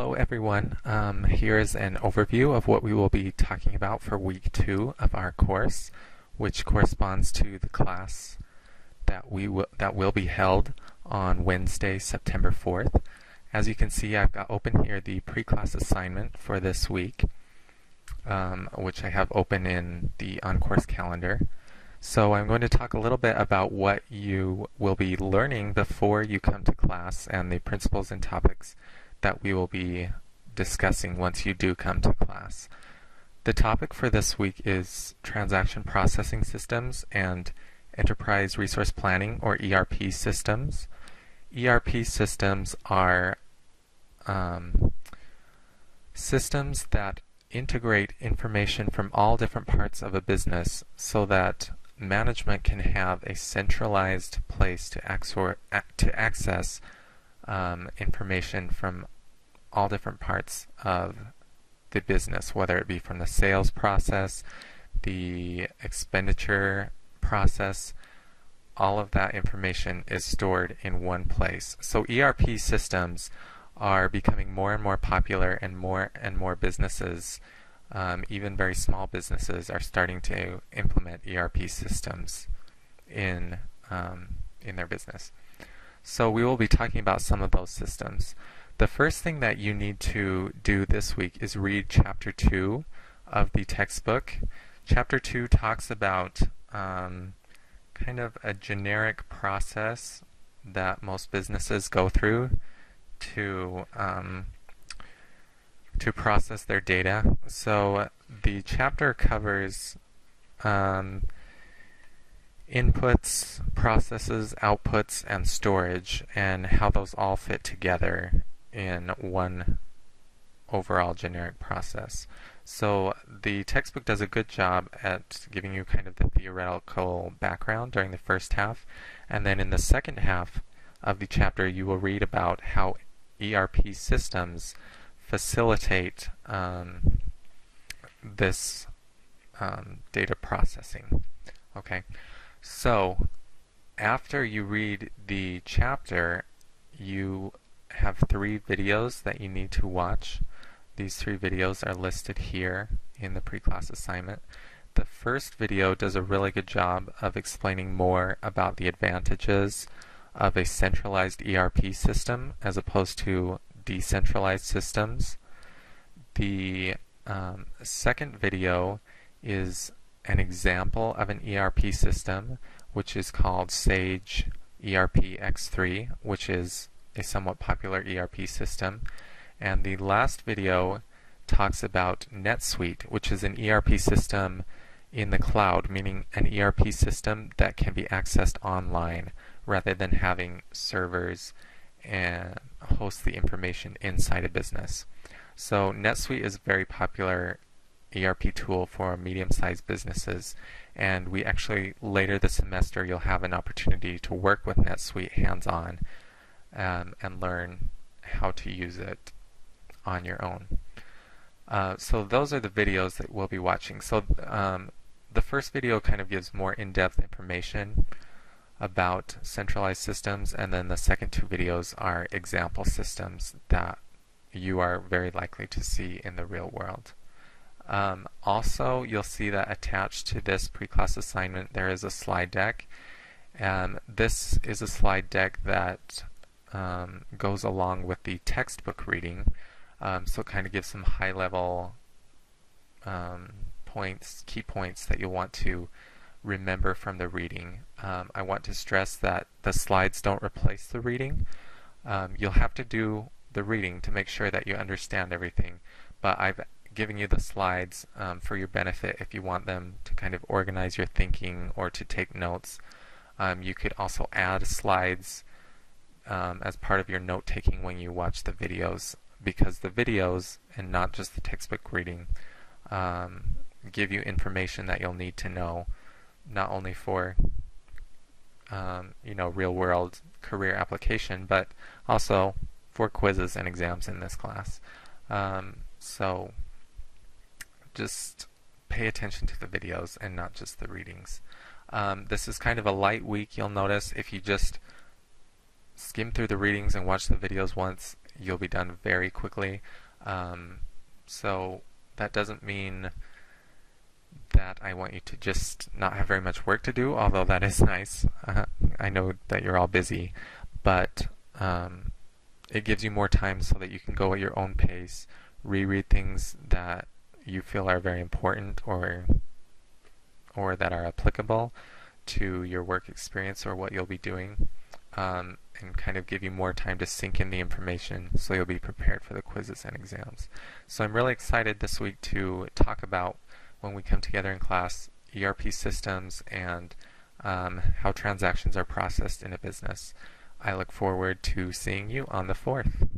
Hello everyone. Here is an overview of what we will be talking about for week 2 of our course, which corresponds to the class that will be held on Wednesday, September 4th. As you can see, I've got open here the pre-class assignment for this week, which I have open in the on-course calendar. So I'm going to talk a little bit about what you will be learning before you come to class and the principles and topics that we will be discussing once you do come to class. The topic for this week is transaction processing systems and enterprise resource planning, or ERP systems. ERP systems are systems that integrate information from all different parts of a business so that management can have a centralized place to access information from all different parts of the business, whether it be from the sales process, the expenditure process. All of that information is stored in one place. So ERP systems are becoming more and more popular, and more businesses, even very small businesses, are starting to implement ERP systems in their business. So we will be talking about some of those systems. The first thing that you need to do this week is read Chapter 2 of the textbook. Chapter 2 talks about kind of a generic process that most businesses go through to process their data. So the chapter covers inputs, processes, outputs, and storage, and how those all fit together in one overall generic process. So the textbook does a good job at giving you kind of the theoretical background during the first half, and then in the second half of the chapter you will read about how ERP systems facilitate this data processing. Okay, so after you read the chapter, you have 3 videos that you need to watch. These 3 videos are listed here in the pre-class assignment. The first video does a really good job of explaining more about the advantages of a centralized ERP system as opposed to decentralized systems. The second video is an example of an ERP system, which is called Sage ERP X3, which is a somewhat popular ERP system. And the last video talks about NetSuite, which is an ERP system in the cloud, meaning an ERP system that can be accessed online rather than having servers and host the information inside a business. So NetSuite is a very popular ERP tool for medium-sized businesses, and we actually later this semester you'll have an opportunity to work with NetSuite hands-on and learn how to use it on your own. So those are the videos that we'll be watching. So the first video kind of gives more in-depth information about centralized systems, and then the second 2 videos are example systems that you are very likely to see in the real world. Also, you'll see that attached to this pre-class assignment there is a slide deck. This is a slide deck that goes along with the textbook reading, so it kind of gives some high-level key points that you'll want to remember from the reading. I want to stress that the slides don't replace the reading. You'll have to do the reading to make sure that you understand everything, but I've given you the slides for your benefit if you want them to kind of organize your thinking or to take notes. You could also add slides as part of your note-taking when you watch the videos, because the videos, and not just the textbook reading, give you information that you'll need to know, not only for real-world career application, but also for quizzes and exams in this class. So just pay attention to the videos and not just the readings. This is kind of a light week, you'll notice. If you just skim through the readings and watch the videos once, you'll be done very quickly. So that doesn't mean that I want you to just not have very much work to do, although that is nice. I know that you're all busy, but it gives you more time so that you can go at your own pace, reread things that you feel are very important or that are applicable to your work experience or what you'll be doing, and kind of give you more time to sink in the information so you'll be prepared for the quizzes and exams. So I'm really excited this week to talk about, when we come together in class, ERP systems and how transactions are processed in a business. I look forward to seeing you on the 4th.